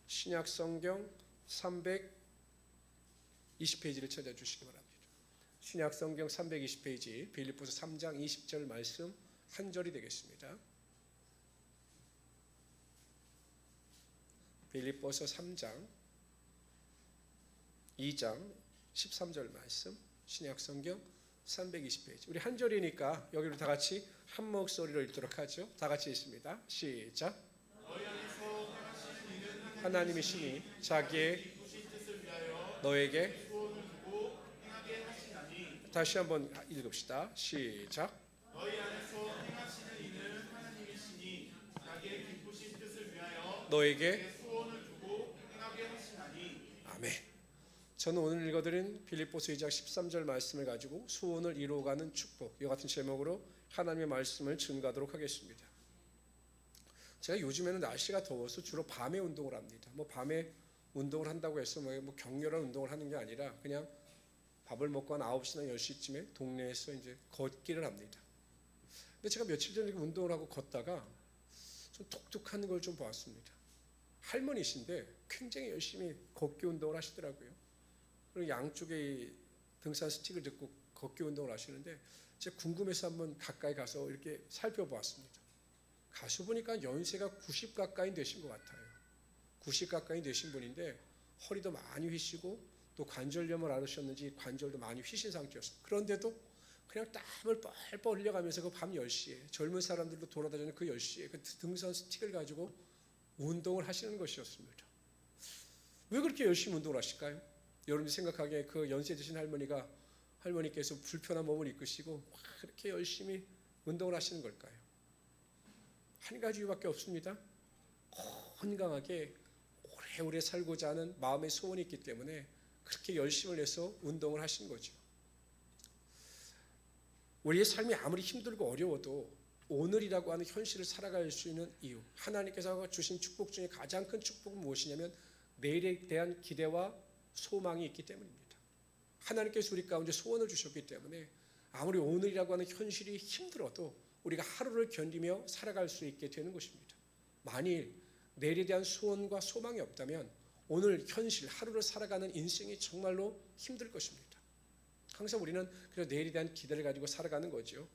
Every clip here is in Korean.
신약 성경 320페이지를 찾아주시기 바랍니다. 신약 성경 320페이지 빌립보서 3장 20절 말씀 한 절이 되겠습니다. 빌립보서 3장 2장 13절 말씀, 신약 성경 320페이지. 우리 한 절이니까 여기로 다 같이 한 목소리로 읽도록 하죠. 다 같이 읽습니다. 시작. 하나님이시니 자기의 너에게 다시 한번 읽읍시다. 시작. 너희 안에서 행하시는 이는 하나님이시니 자기의 기쁘신 뜻을 위하여 너에게 소원을 두고 행하게 하시나니. 아멘. 저는 오늘 읽어드린 빌립보서 2장 13절 말씀을 가지고 소원을 이루어가는 축복, 이와 같은 제목으로 하나님의 말씀을 증거하도록 하겠습니다. 제가 요즘에는 날씨가 더워서 주로 밤에 운동을 합니다. 밤에 운동을 한다고 해서 격렬한 운동을 하는 게 아니라 그냥 밥을 먹고 한 9시나 10시쯤에 동네에서 이제 걷기를 합니다. 근데 제가 며칠 전에 운동을 하고 걷다가 좀 독특한 걸 좀 보았습니다. 할머니신데 굉장히 열심히 걷기 운동을 하시더라고요. 그리고 양쪽에 등산 스틱을 듣고 걷기 운동을 하시는데 제가 궁금해서 한번 가까이 가서 이렇게 살펴보았습니다. 가서 보니까 연세가 90 가까이 되신 것 같아요. 90 가까이 되신 분인데 허리도 많이 휘시고 또 관절염을 앓으셨는지 관절도 많이 휘신 상태였습니다. 그런데도 그냥 땀을 뻘뻘 흘려가면서 그 밤 10시에 젊은 사람들도 돌아다니는 그 10시에 그 등산 스틱을 가지고 운동을 하시는 것이었습니다. 왜 그렇게 열심히 운동을 하실까요? 여러분이 생각하기에 그 연세 드신 할머니께서 불편한 몸을 이끄시고 그렇게 열심히 운동을 하시는 걸까요? 한 가지 이유밖에 없습니다. 건강하게 오래오래 살고자 하는 마음의 소원이 있기 때문에 그렇게 열심을 내서 운동을 하신 거죠. 우리의 삶이 아무리 힘들고 어려워도 오늘이라고 하는 현실을 살아갈 수 있는 이유, 하나님께서 주신 축복 중에 가장 큰 축복은 무엇이냐면 내일에 대한 기대와 소망이 있기 때문입니다. 하나님께서 우리 가운데 소원을 주셨기 때문에 아무리 오늘이라고 하는 현실이 힘들어도 우리가 하루를 견디며 살아갈 수 있게 되는 것입니다. 만일 내일에 대한 소원과 소망이 없다면 오늘 현실 하루를 살아가는 인생이 정말로 힘들 것입니다. 항상 우리는 그래서 내일에 대한 기대를 가지고 살아가는 거죠.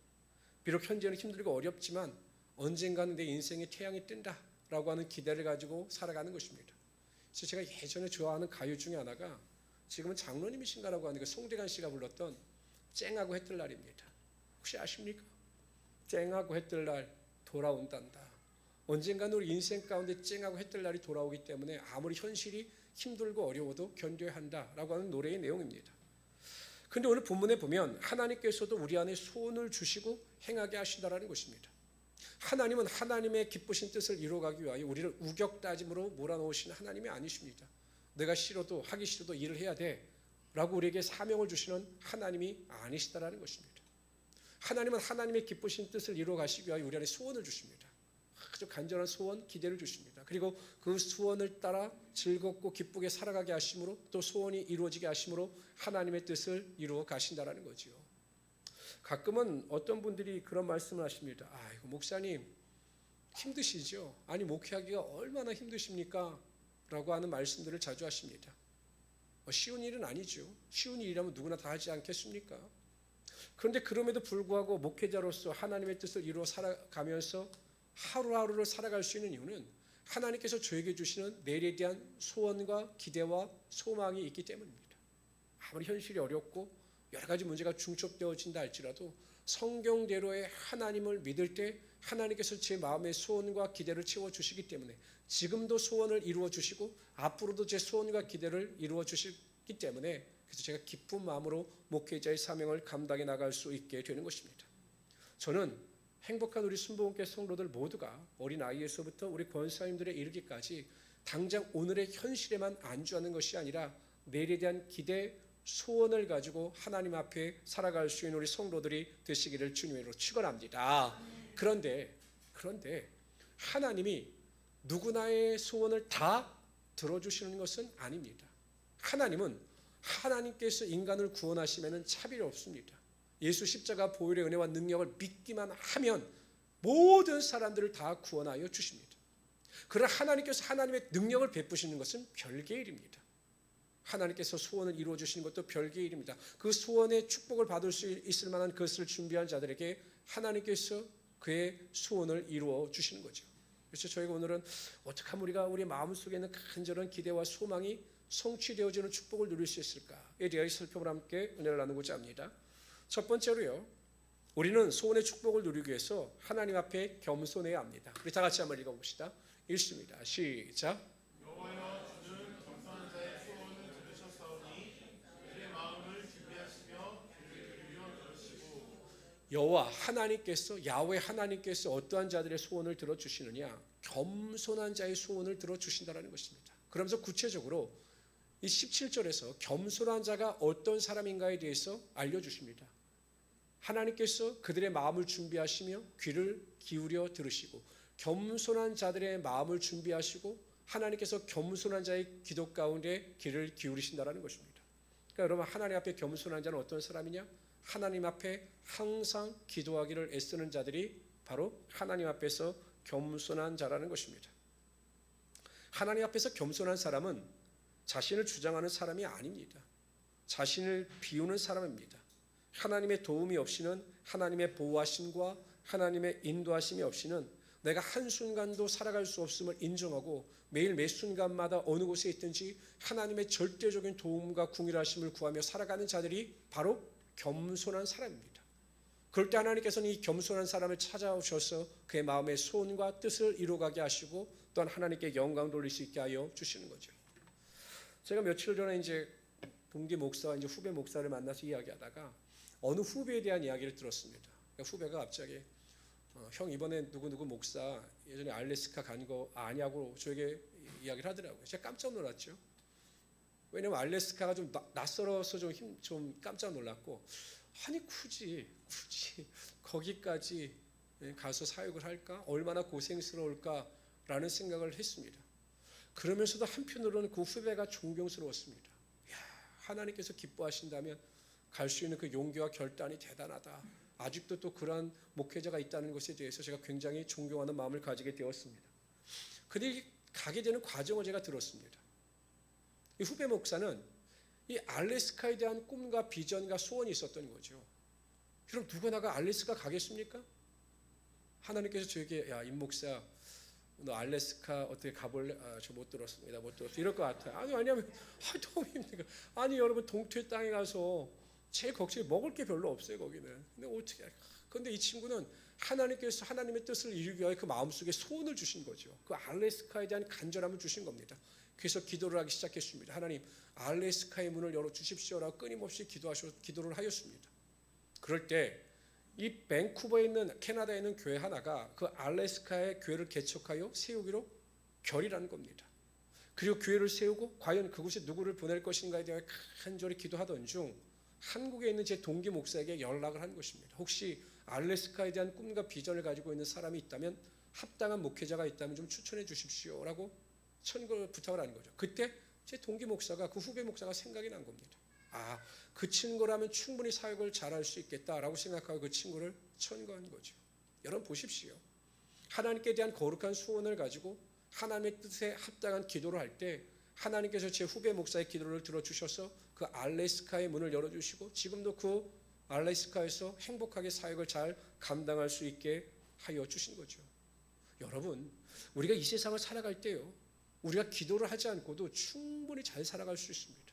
비록 현재는 힘들고 어렵지만 언젠가는 내 인생의 태양이 뜬다라고 하는 기대를 가지고 살아가는 것입니다. 그래서 제가 예전에 좋아하는 가요 중에 하나가 지금은 장로님이신가라고 하는 그 송대관 씨가 불렀던 쨍하고 해뜰 날입니다. 혹시 아십니까? 쨍하고 해뜰 날 돌아온단다. 언젠가는 우리 인생 가운데 쨍하고 해뜰 날이 돌아오기 때문에 아무리 현실이 힘들고 어려워도 견뎌야 한다라고 하는 노래의 내용입니다. 그런데 오늘 본문에 보면 하나님께서도 우리 안에 소원을 주시고 행하게 하신다라는 것입니다. 하나님은 하나님의 기쁘신 뜻을 이루어가기 위하여 우리를 우격다짐으로 몰아넣으시는 하나님이 아니십니다. 내가 싫어도 하기 싫어도 일을 해야 돼 라고 우리에게 사명을 주시는 하나님이 아니시다라는 것입니다. 하나님은 하나님의 기쁘신 뜻을 이루어가시기 위하여 우리 안에 소원을 주십니다. 아주 간절한 소원, 기대를 주십니다. 그리고 그 소원을 따라 즐겁고 기쁘게 살아가게 하심으로 또 소원이 이루어지게 하심으로 하나님의 뜻을 이루어 가신다라는 거죠. 가끔은 어떤 분들이 그런 말씀을 하십니다. 아이고 목사님 힘드시죠? 아니 목회하기가 얼마나 힘드십니까? 라고 하는 말씀들을 자주 하십니다. 쉬운 일은 아니죠. 쉬운 일이라면 누구나 다 하지 않겠습니까? 그런데 그럼에도 불구하고 목회자로서 하나님의 뜻을 이루어 살아가면서 하루하루를 살아갈 수 있는 이유는 하나님께서 저에게 주시는 내일에 대한 소원과 기대와 소망이 있기 때문입니다. 아무리 현실이 어렵고 여러 가지 문제가 중첩되어진다 할지라도 성경대로의 하나님을 믿을 때 하나님께서 제 마음의 소원과 기대를 채워주시기 때문에 지금도 소원을 이루어주시고 앞으로도 제 소원과 기대를 이루어주시기 때문에 그래서 제가 기쁜 마음으로 목회자의 사명을 감당해 나갈 수 있게 되는 것입니다. 저는 행복한 우리 순복음교회 성도들 모두가 어린아이에서부터 우리 권사님들에 이르기까지 당장 오늘의 현실에만 안주하는 것이 아니라 내일에 대한 기대, 소원을 가지고 하나님 앞에 살아갈 수 있는 우리 성도들이 되시기를 주님으로 축원합니다. 그런데 하나님이 누구나의 소원을 다 들어주시는 것은 아닙니다. 하나님께서 인간을 구원하시면 차별이 없습니다. 예수 십자가 보혈의 은혜와 능력을 믿기만 하면 모든 사람들을 다 구원하여 주십니다. 그러나 하나님께서 하나님의 능력을 베푸시는 것은 별개의 일입니다. 하나님께서 소원을 이루어 주시는 것도 별개의 일입니다. 그 소원의 축복을 받을 수 있을 만한 것을 준비한 자들에게 하나님께서 그의 소원을 이루어 주시는 거죠. 그래서 저희가 오늘은 어떻게 하면 우리가 우리 마음속에 있는 간절한 기대와 소망이 성취되어지는 축복을 누릴 수 있을까에 대하여 살펴보라 함께 은혜를 나누고자 합니다. 첫 번째로요, 우리는 소원의 축복을 누리기 위해서 하나님 앞에 겸손해야 합니다. 우리 다 같이 한번 읽어봅시다. 읽습니다. 시작. 여호와여 주는 겸손한 자의 소원을 들으셨사오니 그의 마음을 준비하시며 그를 위로 들으시고. 여호와 하나님께서 야훼 하나님께서 어떠한 자들의 소원을 들어주시느냐? 겸손한 자의 소원을 들어주신다는 것입니다. 그러면서 구체적으로 이 17절에서 겸손한 자가 어떤 사람인가에 대해서 알려주십니다. 하나님께서 그들의 마음을 준비하시며 귀를 기울여 들으시고 겸손한 자들의 마음을 준비하시고 하나님께서 겸손한 자의 기도 가운데 귀를 기울이신다는 것입니다. 그러니까 여러분, 하나님 앞에 겸손한 자는 어떤 사람이냐? 하나님 앞에 항상 기도하기를 애쓰는 자들이 바로 하나님 앞에서 겸손한 자라는 것입니다. 하나님 앞에서 겸손한 사람은 자신을 주장하는 사람이 아닙니다. 자신을 비우는 사람입니다. 하나님의 도움이 없이는, 하나님의 보호하심과 하나님의 인도하심이 없이는 내가 한순간도 살아갈 수 없음을 인정하고 매일 매 순간마다 어느 곳에 있든지 하나님의 절대적인 도움과 궁일하심을 구하며 살아가는 자들이 바로 겸손한 사람입니다. 그럴 때 하나님께서는 이 겸손한 사람을 찾아오셔서 그의 마음의 소원과 뜻을 이루어가게 하시고 또한 하나님께 영광 돌릴 수 있게 하여 주시는 거죠. 제가 며칠 전에 이제 동기 목사와 이제 후배 목사를 만나서 이야기하다가 어느 후배에 대한 이야기를 들었습니다. 그러니까 후배가 갑자기 형 이번에 누구 목사 예전에 알래스카 간 거 아냐고 저에게 이야기를 하더라고요. 제가 깜짝 놀랐죠. 왜냐면 알래스카가 좀 낯설어서 좀 깜짝 놀랐고, 아니 굳이 거기까지 가서 사역을 할까? 얼마나 고생스러울까라는 생각을 했습니다. 그러면서도 한편으로는 그 후배가 존경스러웠습니다. 야, 하나님께서 기뻐하신다면 갈 수 있는 그 용기와 결단이 대단하다. 아직도 또 그러한 목회자가 있다는 것에 대해서 제가 굉장히 존경하는 마음을 가지게 되었습니다. 그들이 가게 되는 과정을 제가 들었습니다. 이 후배 목사는 이 알래스카에 대한 꿈과 비전과 소원이 있었던 거죠. 그럼 누구나가 알래스카 가겠습니까? 하나님께서 저에게 야, 임 목사 너 알래스카 어떻게 가볼래? 저 못 들었습니다. 못 들었어. 이럴 것 같아요. 아니면 너무 힘드니까. 아니 여러분, 동토의 땅에 가서 제일 걱정이 먹을 게 별로 없어요 거기는. 근데 어떻게 할까? 근데 이 친구는 하나님께서 하나님의 뜻을 이루기 위하여 그 마음속에 소원을 주신 거죠. 그 알래스카에 대한 간절함을 주신 겁니다. 그래서 기도를 하기 시작했습니다. 하나님, 알래스카의 문을 열어주십시오라고 끊임없이 기도를 하였습니다. 그럴 때 이 밴쿠버에 있는, 캐나다에 있는 교회 하나가 그 알래스카의 교회를 개척하여 세우기로 결의한 겁니다. 그리고 교회를 세우고 과연 그곳에 누구를 보낼 것인가에 대해 간절히 기도하던 중 한국에 있는 제 동기 목사에게 연락을 한 것입니다. 혹시 알래스카에 대한 꿈과 비전을 가지고 있는 사람이 있다면, 합당한 목회자가 있다면 좀 추천해 주십시오라고 부탁을 하는 거죠. 그때 제 동기 목사가, 그 후배 목사가 생각이 난 겁니다. 그 친구라면 충분히 사역을 잘할 수 있겠다라고 생각하고 그 친구를 천거한 거죠. 여러분 보십시오. 하나님께 대한 거룩한 소원을 가지고 하나님의 뜻에 합당한 기도를 할 때 하나님께서 제 후배 목사의 기도를 들어주셔서 그 알래스카의 문을 열어주시고 지금도 그 알래스카에서 행복하게 사역을 잘 감당할 수 있게 하여 주신 거죠. 여러분, 우리가 이 세상을 살아갈 때요, 우리가 기도를 하지 않고도 충분히 잘 살아갈 수 있습니다.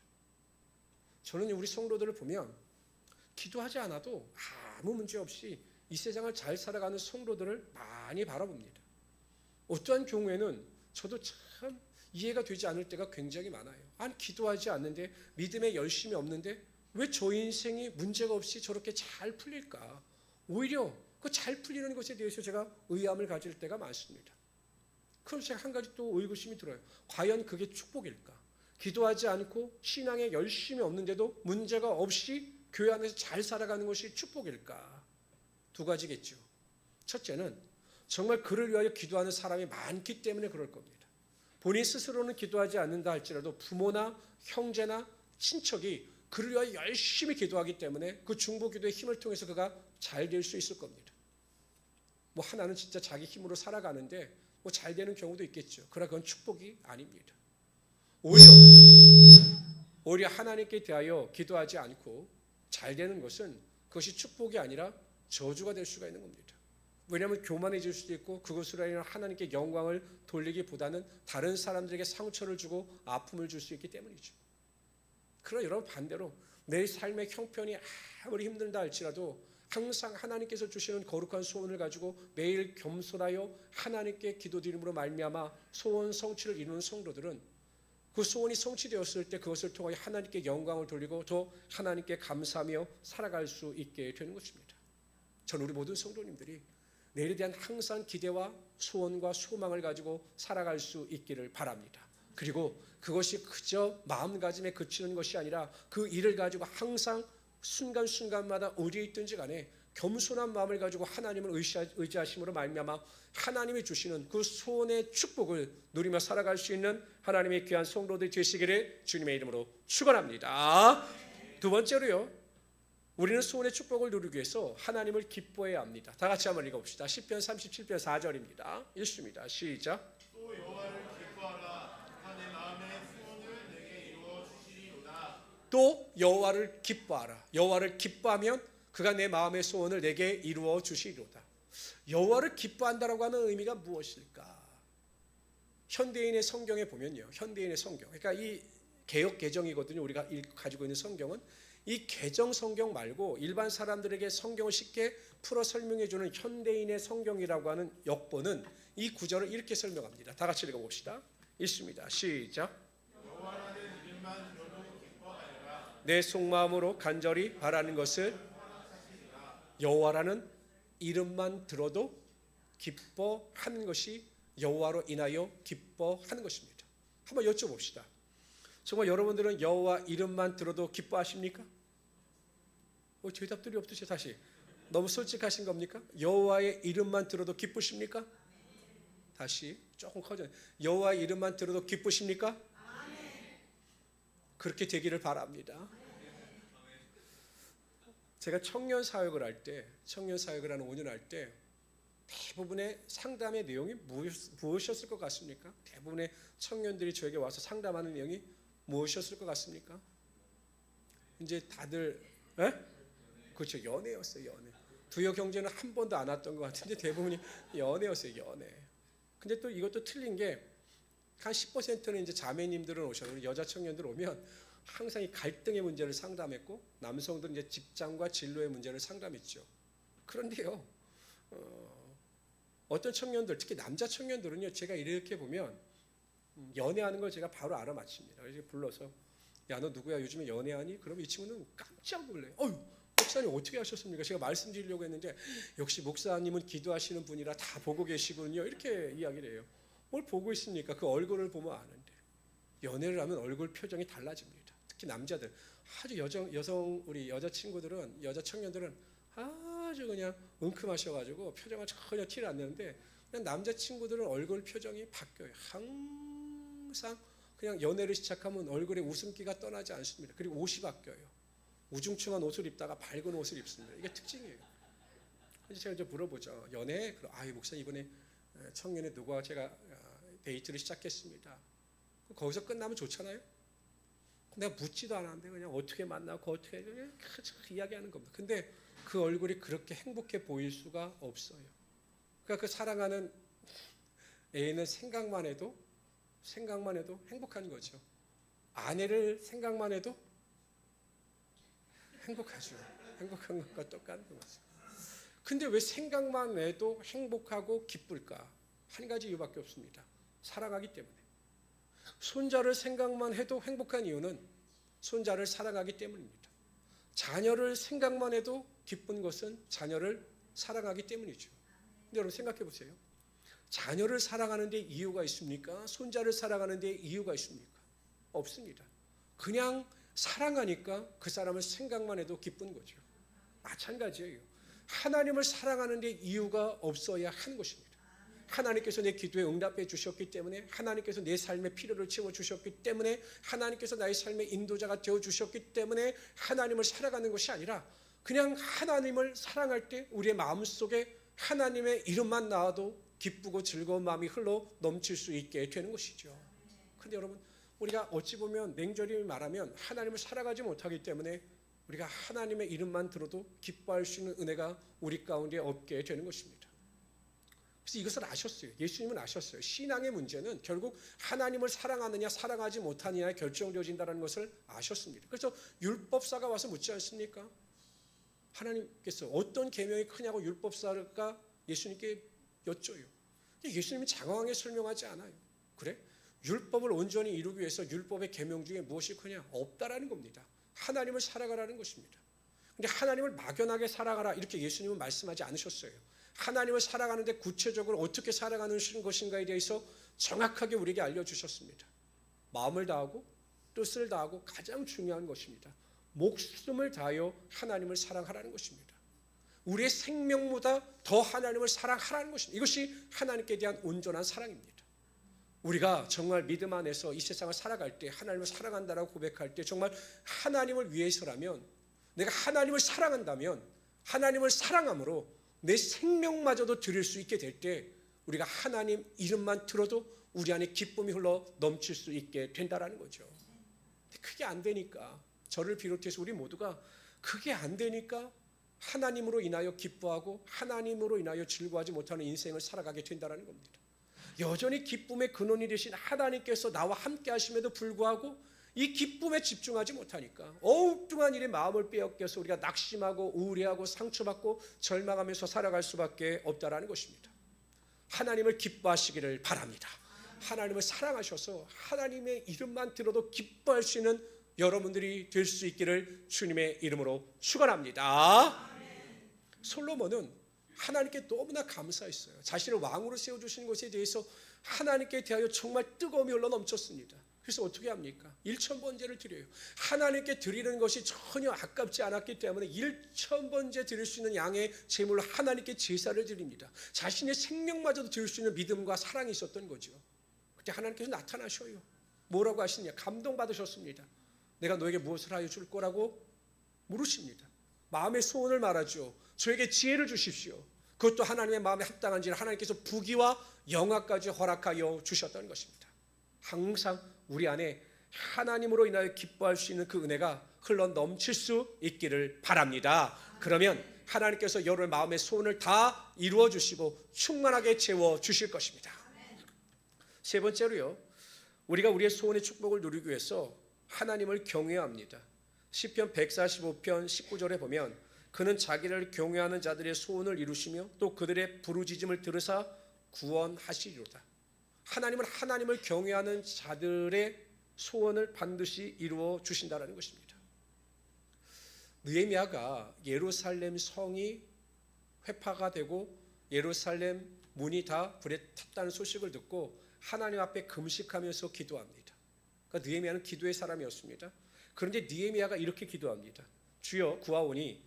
저는 우리 성도들을 보면 기도하지 않아도 아무 문제 없이 이 세상을 잘 살아가는 성도들을 많이 바라봅니다. 어떠한 경우에는 저도 참 이해가 되지 않을 때가 굉장히 많아요. 아니 기도하지 않는데, 믿음에 열심이 없는데 왜 저 인생이 문제가 없이 저렇게 잘 풀릴까? 오히려 그 잘 풀리는 것에 대해서 제가 의아함을 가질 때가 많습니다. 그럼 제가 한 가지 또 의구심이 들어요. 과연 그게 축복일까? 기도하지 않고 신앙에 열심이 없는데도 문제가 없이 교회 안에서 잘 살아가는 것이 축복일까? 두 가지겠죠. 첫째는 정말 그를 위하여 기도하는 사람이 많기 때문에 그럴 겁니다. 본인 스스로는 기도하지 않는다 할지라도 부모나 형제나 친척이 그를 위하여 열심히 기도하기 때문에 그 중보기도의 힘을 통해서 그가 잘 될 수 있을 겁니다. 하나는 진짜 자기 힘으로 살아가는데 뭐 잘 되는 경우도 있겠죠. 그러나 그건 축복이 아닙니다. 오히려 하나님께 대하여 기도하지 않고 잘 되는 것은 그것이 축복이 아니라 저주가 될 수가 있는 겁니다. 왜냐하면 교만해질 수도 있고 그것으로 인해 하나님께 영광을 돌리기보다는 다른 사람들에게 상처를 주고 아픔을 줄 수 있기 때문이죠. 그러나 여러분 반대로 내 삶의 형편이 아무리 힘들다 할지라도 항상 하나님께서 주시는 거룩한 소원을 가지고 매일 겸손하여 하나님께 기도드림으로 말미암아 소원 성취를 이루는 성도들은 그 소원이 성취되었을 때 그것을 통하여 하나님께 영광을 돌리고 더 하나님께 감사하며 살아갈 수 있게 되는 것입니다. 저는 우리 모든 성도님들이 내일에 대한 항상 기대와 소원과 소망을 가지고 살아갈 수 있기를 바랍니다. 그리고 그것이 그저 마음가짐에 그치는 것이 아니라 그 일을 가지고 항상 순간순간마다 어디에 있든지 간에 겸손한 마음을 가지고 하나님을 의지하심으로 말미암아 하나님이 주시는 그 소원의 축복을 누리며 살아갈 수 있는 하나님의 귀한 성도들 되시기를 주님의 이름으로 축원합니다. 두 번째로요, 우리는 소원의 축복을 누리기 위해서 하나님을 기뻐해야 합니다. 다 같이 한번 읽어봅시다. 시편 37편 4절입니다. 읽습니다. 시작. 또 여호와를 기뻐하라. 내 마음의 소원을 내게 이루어 주시리로다. 또 여호와를 기뻐하라. 여호와를 기뻐하면 그가 내 마음의 소원을 내게 이루어 주시리로다. 여호와를 기뻐한다라고 하는 의미가 무엇일까? 현대인의 성경에 보면요, 현대인의 성경, 그러니까 이 개역 개정이거든요. 우리가 가지고 있는 성경은 이 개정 성경 말고 일반 사람들에게 성경을 쉽게 풀어 설명해 주는 현대인의 성경이라고 하는 역본은 이 구절을 이렇게 설명합니다. 다 같이 읽어봅시다. 읽습니다. 시작. 여호와라는 이름만 들어도 기뻐하여라. 내 속마음으로 간절히 바라는 것을 여호와라는 이름만 들어도 기뻐하는 것이 여호와로 인하여 기뻐하는 것입니다. 한번 여쭤봅시다. 정말 여러분들은 여호와 이름만 들어도 기뻐하십니까? 대답들이 없으셔. 다시 너무 솔직하신 겁니까? 여호와의 이름만 들어도 기쁘십니까? 다시 조금 커져. 여호와의 이름만 들어도 기쁘십니까? 그렇게 되기를 바랍니다. 제가 청년 사역을 할 때, 청년 사역을 하는 5년 할 때 대부분의 상담의 내용이 무엇이었을 것 같습니까? 대부분의 청년들이 저에게 와서 상담하는 내용이 무엇이었을 것 같습니까? 이제 다들 그렇죠, 연애였어요. 연애. 두여 경제는 한 번도 안 왔던 것 같은데 대부분이 연애였어요. 연애. 근데 또 이것도 틀린 게 한 10%는 이제 자매님들은 오셔서 여자 청년들 오면 항상 이 갈등의 문제를 상담했고 남성들은 이제 직장과 진로의 문제를 상담했죠. 그런데요, 어떤 청년들, 특히 남자 청년들은요, 제가 이렇게 보면 연애하는 걸 제가 바로 알아맞힙니다. 그래서 불러서 야, 너 누구야? 요즘에 연애하니? 그러면 이 친구는 깜짝 놀래요. 목사님 어떻게 하셨습니까? 제가 말씀드리려고 했는데 역시 목사님은 기도하시는 분이라 다 보고 계시군요. 이렇게 이야기를 해요. 뭘 보고 있습니까? 그 얼굴을 보면 아는데. 연애를 하면 얼굴 표정이 달라집니다. 특히 남자들, 아주 여성 우리 여자 친구들은, 여자 청년들은 아주 그냥 은큼하셔가지고 표정은 전혀 티를 안 내는데 그냥 남자 친구들은 얼굴 표정이 바뀌어요. 항상 그냥 연애를 시작하면 얼굴에 웃음기가 떠나지 않습니다. 그리고 옷이 바뀌어요. 우중충한 옷을 입다가 밝은 옷을 입습니다. 이게 특징이에요. 그래서 제가 이제 물어보죠. 연애? 그럼 목사님 이번에 청년의 누구와 제가 데이트를 시작했습니다. 거기서 끝나면 좋잖아요. 내가 묻지도 않았는데 그냥 어떻게 만나고 어떻게 이야기하는 겁니다. 근데 그 얼굴이 그렇게 행복해 보일 수가 없어요. 그러니까 그 사랑하는 애는 생각만 해도 행복한 거죠. 아내를 생각만 해도 행복하죠. 행복한 것과 똑같은 거죠. 근데 왜 생각만 해도 행복하고 기쁠까? 한 가지 이유밖에 없습니다. 사랑하기 때문에. 손자를 생각만 해도 행복한 이유는 손자를 사랑하기 때문입니다. 자녀를 생각만 해도 기쁜 것은 자녀를 사랑하기 때문이죠. 근데 여러분 생각해 보세요. 자녀를 사랑하는 데 이유가 있습니까? 손자를 사랑하는 데 이유가 있습니까? 없습니다. 그냥 사랑하니까 그 사람을 생각만 해도 기쁜 거죠. 마찬가지예요. 하나님을 사랑하는 데 이유가 없어야 하는 것입니다. 하나님께서 내 기도에 응답해 주셨기 때문에, 하나님께서 내 삶의 필요를 채워주셨기 때문에, 하나님께서 나의 삶의 인도자가 되어주셨기 때문에 하나님을 살아가는 것이 아니라 그냥 하나님을 사랑할 때 우리의 마음속에 하나님의 이름만 나와도 기쁘고 즐거운 마음이 흘러 넘칠 수 있게 되는 것이죠. 그런데 여러분, 우리가 어찌 보면 냉정히 말하면 하나님을 살아가지 못하기 때문에 우리가 하나님의 이름만 들어도 기뻐할 수 있는 은혜가 우리 가운데 없게 되는 것입니다. 그래서 이것을 아셨어요. 예수님은 아셨어요. 신앙의 문제는 결국 하나님을 사랑하느냐 사랑하지 못하느냐에 결정되어진다는 것을 아셨습니다. 그래서 율법사가 와서 묻지 않습니까? 하나님께서 어떤 계명이 크냐고 율법사가 예수님께 여쭤요. 예수님은 장황하게 설명하지 않아요. 그래? 율법을 온전히 이루기 위해서 율법의 계명 중에 무엇이 크냐? 없다라는 겁니다. 하나님을 살아가라는 것입니다. 근데 하나님을 막연하게 살아가라 이렇게 예수님은 말씀하지 않으셨어요. 하나님을 살아가는데 구체적으로 어떻게 살아가는 것인가에 대해서 정확하게 우리에게 알려주셨습니다. 마음을 다하고 뜻을 다하고 가장 중요한 것입니다. 목숨을 다하여 하나님을 사랑하라는 것입니다. 우리의 생명보다 더 하나님을 사랑하라는 것입니다. 이것이 하나님께 대한 온전한 사랑입니다. 우리가 정말 믿음 안에서 이 세상을 살아갈 때 하나님을 사랑한다라고 고백할 때 정말 하나님을 위해서라면 내가 하나님을 사랑한다면 하나님을 사랑함으로 내 생명마저도 드릴 수 있게 될 때 우리가 하나님 이름만 들어도 우리 안에 기쁨이 흘러 넘칠 수 있게 된다라는 거죠. 근데 그게 안 되니까 저를 비롯해서 우리 모두가 그게 안 되니까 하나님으로 인하여 기뻐하고 하나님으로 인하여 즐거워하지 못하는 인생을 살아가게 된다는 겁니다. 여전히 기쁨의 근원이 되신 하나님께서 나와 함께 하심에도 불구하고 이 기쁨에 집중하지 못하니까 엉뚱한 일에 마음을 빼앗겨서 우리가 낙심하고 우울해하고 상처받고 절망하면서 살아갈 수밖에 없다라는 것입니다. 하나님을 기뻐하시기를 바랍니다. 하나님을 사랑하셔서 하나님의 이름만 들어도 기뻐할 수 있는 여러분들이 될 수 있기를 주님의 이름으로 축원합니다. 솔로몬은 하나님께 너무나 감사했어요. 자신을 왕으로 세워주신 것에 대해서 하나님께 대하여 정말 뜨거움이 흘러 넘쳤습니다. 그래서 어떻게 합니까? 1000번제를 드려요. 하나님께 드리는 것이 전혀 아깝지 않았기 때문에 1000번제 드릴 수 있는 양의 제물로 하나님께 제사를 드립니다. 자신의 생명마저도 드릴 수 있는 믿음과 사랑이 있었던 거죠. 그때 하나님께서 나타나셔요. 뭐라고 하시냐? 감동받으셨습니다. 내가 너에게 무엇을 하여 줄 거라고 물으십니다. 마음의 소원을 말하죠. 저에게 지혜를 주십시오. 그것도 하나님의 마음에 합당한지는 하나님께서 부귀와 영화까지 허락하여 주셨다는 것입니다. 항상 우리 안에 하나님으로 인하여 기뻐할 수 있는 그 은혜가 흘러 넘칠 수 있기를 바랍니다. 그러면 하나님께서 여러분의 마음의 소원을 다 이루어 주시고 충만하게 채워 주실 것입니다. 세 번째로요, 우리가 우리의 소원의 축복을 누리기 위해서 하나님을 경외해야 합니다. 시편 145편 19절에 보면 그는 자기를 경외하는 자들의 소원을 이루시며 또 그들의 부르짖음을 들으사 구원하시리로다. 하나님을 경외하는 자들의 소원을 반드시 이루어 주신다는 것입니다. 느헤미야가 예루살렘 성이 회파가 되고 예루살렘 문이 다 불에 탔다는 소식을 듣고 하나님 앞에 금식하면서 기도합니다. 그러니까 느헤미야는 기도의 사람이었습니다. 그런데 느헤미야가 이렇게 기도합니다. 주여 구하오니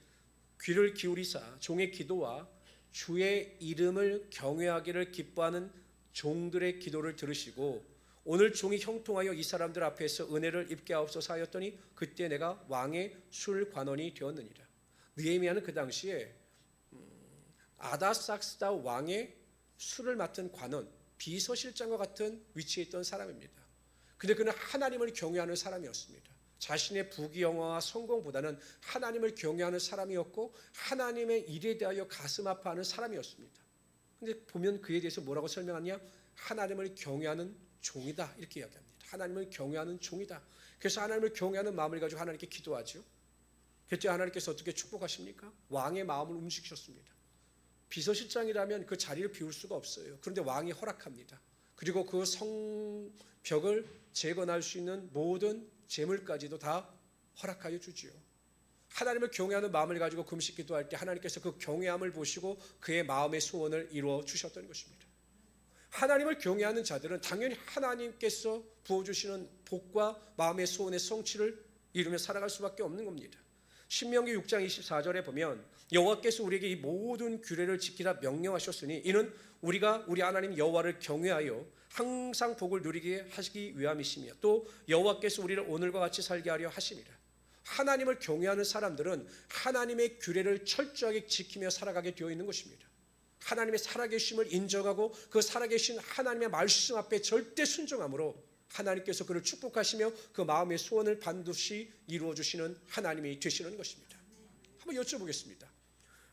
귀를 기울이사 종의 기도와 주의 이름을 경외하기를 기뻐하는 종들의 기도를 들으시고 오늘 종이 형통하여 이 사람들 앞에서 은혜를 입게 하옵소서 하였더니 그때 내가 왕의 술관원이 되었느니라. 느헤미야는 그 당시에 아다삭스다 왕의 술을 맡은 관원, 비서실장과 같은 위치에 있던 사람입니다. 근데 그는 하나님을 경외하는 사람이었습니다. 자신의 부귀영화와 성공보다는 하나님을 경외하는 사람이었고 하나님의 일에 대하여 가슴 아파하는 사람이었습니다. 근데 보면 그에 대해서 뭐라고 설명하냐? 하나님을 경외하는 종이다 이렇게 이야기합니다. 하나님을 경외하는 종이다. 그래서 하나님을 경외하는 마음을 가지고 하나님께 기도하죠. 그때 하나님께서 어떻게 축복하십니까? 왕의 마음을 움직이셨습니다. 비서실장이라면 그 자리를 비울 수가 없어요. 그런데 왕이 허락합니다. 그리고 그 성벽을 재건할 수 있는 모든 재물까지도 다 허락하여 주지요. 하나님을 경외하는 마음을 가지고 금식 기도할 때 하나님께서 그 경외함을 보시고 그의 마음의 소원을 이루어 주셨던 것입니다. 하나님을 경외하는 자들은 당연히 하나님께서 부어주시는 복과 마음의 소원의 성취를 이루며 살아갈 수밖에 없는 겁니다. 신명기 6장 24절에 보면 여호와께서 우리에게 이 모든 규례를 지키라 명령하셨으니 이는 우리가 우리 하나님 여호와를 경외하여 항상 복을 누리게 하시기 위함이시며 또 여호와께서 우리를 오늘과 같이 살게 하려 하심이라. 하나님을 경외하는 사람들은 하나님의 규례를 철저하게 지키며 살아가게 되어 있는 것입니다. 하나님의 살아계심을 인정하고 그 살아계신 하나님의 말씀 앞에 절대 순종함으로 하나님께서 그를 축복하시며 그 마음의 소원을 반드시 이루어 주시는 하나님이 되시는 것입니다. 한번 여쭤보겠습니다.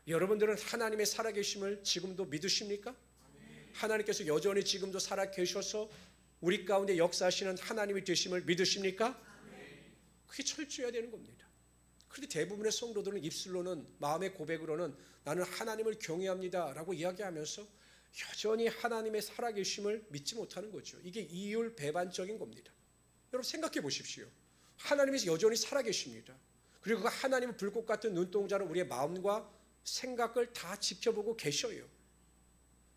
여러분들은 하나님의 살아계심을 지금도 믿으십니까? 하나님께서 여전히 지금도 살아계셔서 우리 가운데 역사하시는 하나님이 되심을 믿으십니까? 그게 철저해야 되는 겁니다. 그런데 대부분의 성도들은 입술로는, 마음의 고백으로는 나는 하나님을 경외합니다 라고 이야기하면서 여전히 하나님의 살아계심을 믿지 못하는 거죠. 이게 이율배반적인 겁니다. 여러분 생각해 보십시오. 하나님이 여전히 살아계십니다. 그리고 그 하나님은 불꽃 같은 눈동자로 우리의 마음과 생각을 다 지켜보고 계셔요.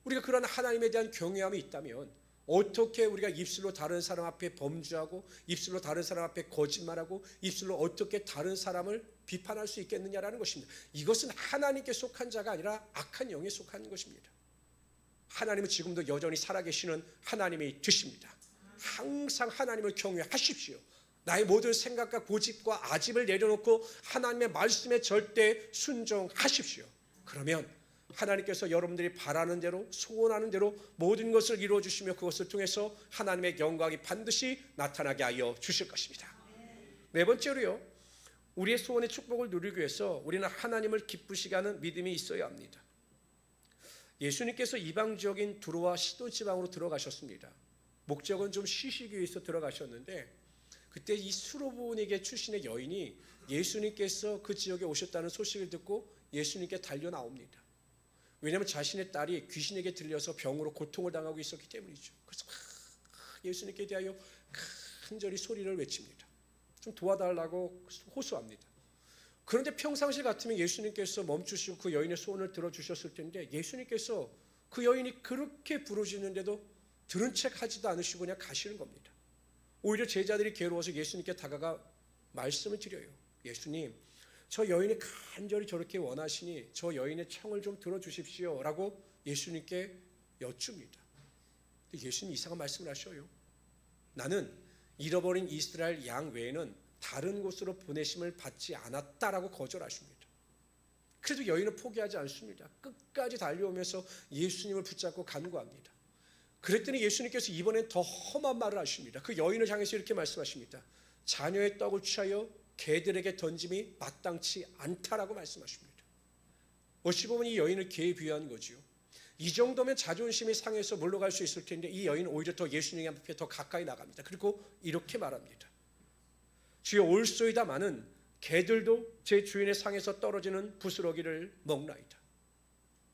우리가 그런 하나님에 대한 경외함이 있다면 어떻게 우리가 입술로 다른 사람 앞에 범죄하고 입술로 다른 사람 앞에 거짓말하고 입술로 어떻게 다른 사람을 비판할 수 있겠느냐라는 것입니다. 이것은 하나님께 속한 자가 아니라 악한 영에 속한 것입니다. 하나님은 지금도 여전히 살아계시는 하나님이 되십니다. 항상 하나님을 경외하십시오. 나의 모든 생각과 고집과 아집을 내려놓고 하나님의 말씀에 절대 순종하십시오. 그러면 하나님께서 여러분들이 바라는 대로 소원하는 대로 모든 것을 이루어 주시며 그것을 통해서 하나님의 영광이 반드시 나타나게 하여 주실 것입니다. 네 번째로요, 우리의 소원의 축복을 누리기 위해서 우리는 하나님을 기쁘시게 하는 믿음이 있어야 합니다. 예수님께서 이방 지역인 두로와 시돈 지방으로 들어가셨습니다. 목적은 좀 쉬시기 위해서 들어가셨는데 그때 이 수로보니게 출신의 여인이 예수님께서 그 지역에 오셨다는 소식을 듣고 예수님께 달려 나옵니다. 왜냐하면 자신의 딸이 귀신에게 들려서 병으로 고통을 당하고 있었기 때문이죠. 그래서 예수님께 대하여 간절히 소리를 외칩니다. 좀 도와달라고 호소합니다. 그런데 평상시 같으면 예수님께서 멈추시고 그 여인의 소원을 들어주셨을 텐데 예수님께서 그 여인이 그렇게 부르짖는데도 들은 척 하지도 않으시고 그냥 가시는 겁니다. 오히려 제자들이 괴로워서 예수님께 다가가 말씀을 드려요. 예수님, 저 여인이 간절히 저렇게 원하시니 저 여인의 청을 좀 들어주십시오 라고 예수님께 여쭙니다. 예수님이 이상한 말씀을 하셔요. 나는 잃어버린 이스라엘 양 외에는 다른 곳으로 보내심을 받지 않았다라고 거절하십니다. 그래도 여인은 포기하지 않습니다. 끝까지 달려오면서 예수님을 붙잡고 간구합니다. 그랬더니 예수님께서 이번엔 더 험한 말을 하십니다. 그 여인을 향해서 이렇게 말씀하십니다. 자녀의 떡을 취하여 개들에게 던짐이 마땅치 않다라고 말씀하십니다. 어찌 보면 이 여인을 개에 비유한 거지요. 이 정도면 자존심이 상해서 물러갈 수 있을 텐데 이 여인은 오히려 더 예수님 앞에 더 가까이 나갑니다. 그리고 이렇게 말합니다. 주여 올소이다마는 개들도 제 주인의 상에서 떨어지는 부스러기를 먹나이다.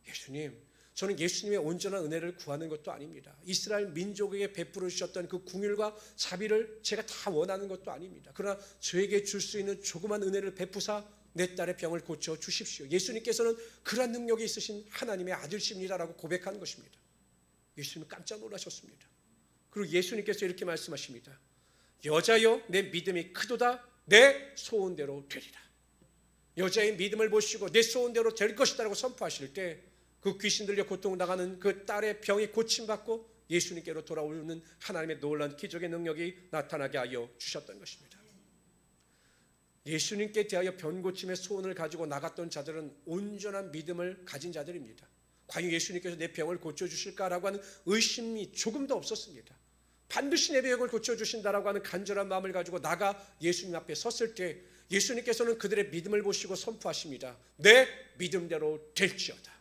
예수님, 저는 예수님의 온전한 은혜를 구하는 것도 아닙니다. 이스라엘 민족에게 베풀어 주셨던 그 긍휼과 자비를 제가 다 원하는 것도 아닙니다. 그러나 저에게 줄 수 있는 조그만 은혜를 베푸사 내 딸의 병을 고쳐 주십시오. 예수님께서는 그러한 능력이 있으신 하나님의 아들십니다라고 고백한 것입니다. 예수님은 깜짝 놀라셨습니다. 그리고 예수님께서 이렇게 말씀하십니다. 여자여, 내 믿음이 크도다. 내 소원대로 되리라. 여자의 믿음을 보시고 내 소원대로 될 것이다라고 선포하실 때 그 귀신 들려 고통당하는 그 딸의 병이 고침받고 예수님께로 돌아오는 하나님의 놀라운 기적의 능력이 나타나게 하여 주셨던 것입니다. 예수님께 대하여 병고침의 소원을 가지고 나갔던 자들은 온전한 믿음을 가진 자들입니다. 과연 예수님께서 내 병을 고쳐주실까라고 하는 의심이 조금도 없었습니다. 반드시 내 병을 고쳐주신다라고 하는 간절한 마음을 가지고 나가 예수님 앞에 섰을 때 예수님께서는 그들의 믿음을 보시고 선포하십니다. 내 믿음대로 될지어다.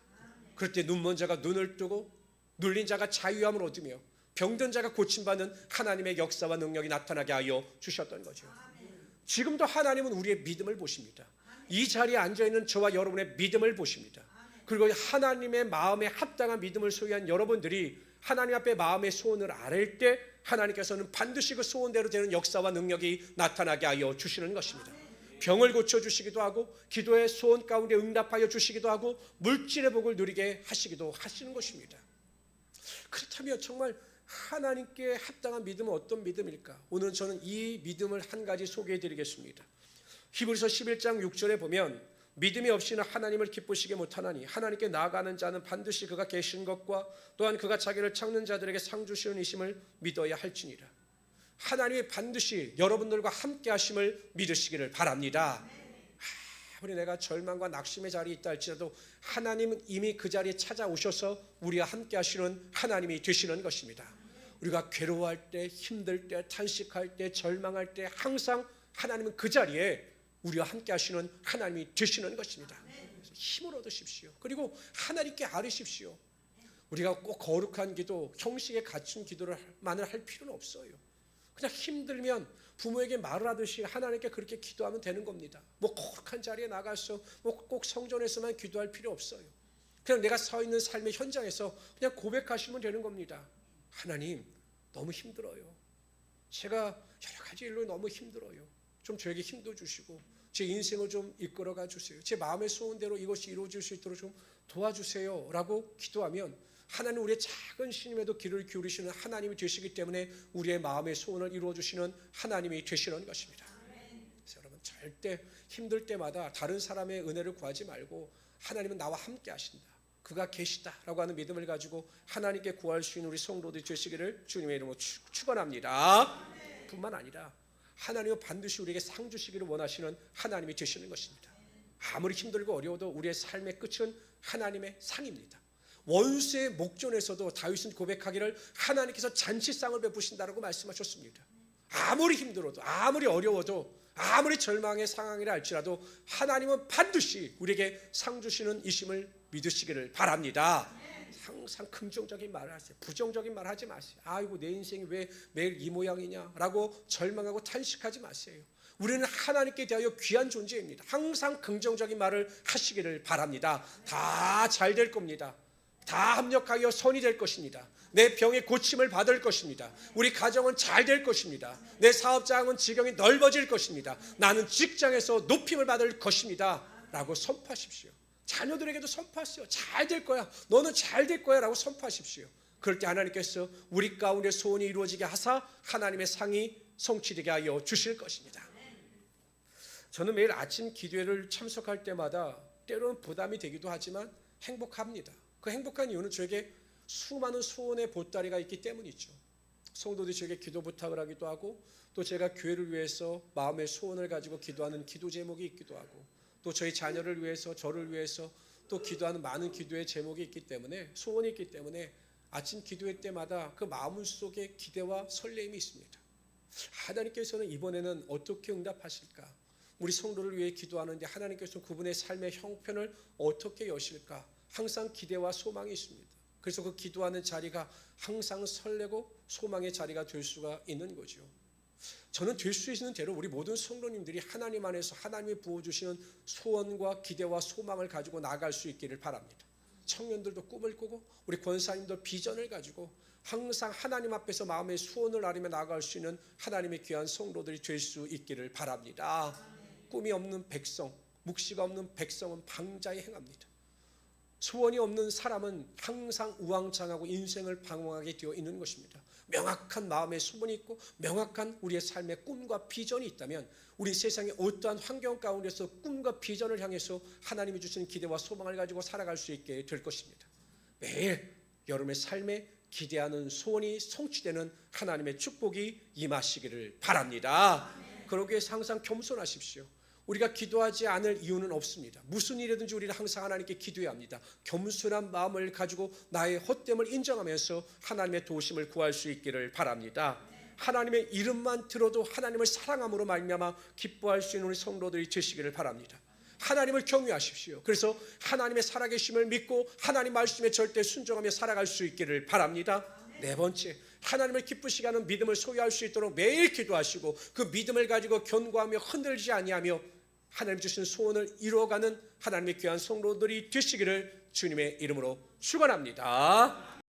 그럴 때 눈먼 자가 눈을 뜨고 눌린 자가 자유함을 얻으며 병든 자가 고침받는 하나님의 역사와 능력이 나타나게 하여 주셨던 거죠. 지금도 하나님은 우리의 믿음을 보십니다. 이 자리에 앉아있는 저와 여러분의 믿음을 보십니다. 그리고 하나님의 마음에 합당한 믿음을 소유한 여러분들이 하나님 앞에 마음의 소원을 아뢰일 때 하나님께서는 반드시 그 소원대로 되는 역사와 능력이 나타나게 하여 주시는 것입니다. 병을 고쳐주시기도 하고 기도의 소원 가운데 응답하여 주시기도 하고 물질의 복을 누리게 하시기도 하시는 것입니다. 그렇다면 정말 하나님께 합당한 믿음은 어떤 믿음일까? 오늘 저는 이 믿음을 한 가지 소개해 드리겠습니다. 히브리서 11장 6절에 보면 믿음이 없이는 하나님을 기쁘시게 못하나니 하나님께 나아가는 자는 반드시 그가 계신 것과 또한 그가 자기를 찾는 자들에게 상 주시는 이심을 믿어야 할지니라. 하나님이 반드시 여러분들과 함께 하심을 믿으시기를 바랍니다. 형편이 내가 절망과 낙심의 자리에 있다 할지라도 하나님은 이미 그 자리에 찾아오셔서 우리와 함께 하시는 하나님이 되시는 것입니다. 우리가 괴로워할 때, 힘들 때, 탄식할 때, 절망할 때 항상 하나님은 그 자리에 우리와 함께 하시는 하나님이 되시는 것입니다. 힘을 얻으십시오. 그리고 하나님께 아뢰십시오. 우리가 꼭 거룩한 기도, 형식에 갖춘 기도를만을 할 필요는 없어요. 그냥 힘들면 부모에게 말을 하듯이 하나님께 그렇게 기도하면 되는 겁니다. 뭐 거룩한 자리에 나가서 뭐 꼭 성전에서만 기도할 필요 없어요. 그냥 내가 서 있는 삶의 현장에서 그냥 고백하시면 되는 겁니다. 하나님, 너무 힘들어요. 제가 여러 가지 일로 너무 힘들어요. 좀 저에게 힘도 주시고 제 인생을 좀 이끌어가 주세요. 제 마음의 소원대로 이것이 이루어질 수 있도록 좀 도와주세요 라고 기도하면 하나님 우리의 작은 신임에도 귀를 기울이시는 하나님이 되시기 때문에 우리의 마음의 소원을 이루어주시는 하나님이 되시는 것입니다. 그래서 여러분 절대 힘들 때마다 다른 사람의 은혜를 구하지 말고 하나님은 나와 함께 하신다, 그가 계시다라고 하는 믿음을 가지고 하나님께 구할 수 있는 우리 성도들이 되시기를 주님의 이름으로 축원합니다. 뿐만 아니라 하나님은 반드시 우리에게 상 주시기를 원하시는 하나님이 되시는 것입니다. 아무리 힘들고 어려워도 우리의 삶의 끝은 하나님의 상입니다. 원수의 목전에서도 다윗은 고백하기를 하나님께서 잔치상을 베푸신다라고 말씀하셨습니다. 아무리 힘들어도, 아무리 어려워도, 아무리 절망의 상황이라 할지라도 하나님은 반드시 우리에게 상 주시는 이심을 믿으시기를 바랍니다. 항상 긍정적인 말을 하세요. 부정적인 말 하지 마세요. 아이고 내 인생이 왜 매일 이 모양이냐라고 절망하고 탄식하지 마세요. 우리는 하나님께 대하여 귀한 존재입니다. 항상 긍정적인 말을 하시기를 바랍니다. 다 잘 될 겁니다. 다 합력하여 선이 될 것입니다. 내 병의 고침을 받을 것입니다. 우리 가정은 잘 될 것입니다. 내 사업장은 지경이 넓어질 것입니다. 나는 직장에서 높임을 받을 것입니다 라고 선포하십시오. 자녀들에게도 선포하세요. 잘 될 거야. 너는 잘 될 거야 라고 선포하십시오. 그럴 때 하나님께서 우리 가운데 소원이 이루어지게 하사 하나님의 상이 성취되게 하여 주실 것입니다. 저는 매일 아침 기도회를 참석할 때마다 때로는 부담이 되기도 하지만 행복합니다. 그 행복한 이유는 저에게 수많은 소원의 보따리가 있기 때문이죠. 성도들이 저에게 기도 부탁을 하기도 하고 또 제가 교회를 위해서 마음의 소원을 가지고 기도하는 기도 제목이 있기도 하고 또 저희 자녀를 위해서 저를 위해서 또 기도하는 많은 기도의 제목이 있기 때문에 소원이 있기 때문에 아침 기도회 때마다 그 마음 속에 기대와 설렘이 있습니다. 하나님께서는 이번에는 어떻게 응답하실까? 우리 성도를 위해 기도하는데 하나님께서는 그분의 삶의 형편을 어떻게 여실까? 항상 기대와 소망이 있습니다. 그래서 그 기도하는 자리가 항상 설레고 소망의 자리가 될 수가 있는 거죠. 저는 될 수 있는 대로 우리 모든 성도님들이 하나님 안에서 하나님이 부어주시는 소원과 기대와 소망을 가지고 나아갈 수 있기를 바랍니다. 청년들도 꿈을 꾸고 우리 권사님도 비전을 가지고 항상 하나님 앞에서 마음의 소원을 아뢰며 나아갈 수 있는 하나님의 귀한 성도들이 될 수 있기를 바랍니다. 꿈이 없는 백성, 묵시가 없는 백성은 방자에 행합니다. 소원이 없는 사람은 항상 우왕창하고 인생을 방황하게 되어 있는 것입니다. 명확한 마음의 소원이 있고 명확한 우리의 삶의 꿈과 비전이 있다면 우리 세상의 어떠한 환경 가운데서 꿈과 비전을 향해서 하나님이 주시는 기대와 소망을 가지고 살아갈 수 있게 될 것입니다. 매일 여러분의 삶에 기대하는 소원이 성취되는 하나님의 축복이 임하시기를 바랍니다. 그러기 위해서 항상 겸손하십시오. 우리가 기도하지 않을 이유는 없습니다. 무슨 일이든지 우리는 항상 하나님께 기도해야 합니다. 겸손한 마음을 가지고 나의 헛됨을 인정하면서 하나님의 도우심을 구할 수 있기를 바랍니다. 하나님의 이름만 들어도 하나님을 사랑함으로 말미암아 기뻐할 수 있는 우리 성도들이 되시기를 바랍니다. 하나님을 경외하십시오. 그래서 하나님의 살아계심을 믿고 하나님 말씀에 절대 순종하며 살아갈 수 있기를 바랍니다. 네 번째, 하나님을 기쁘시게 하는 믿음을 소유할 수 있도록 매일 기도하시고 그 믿음을 가지고 견고하며 흔들리지 아니하며 하나님 주신 소원을 이루어가는 하나님의 귀한 성도들이 되시기를 주님의 이름으로 축원합니다.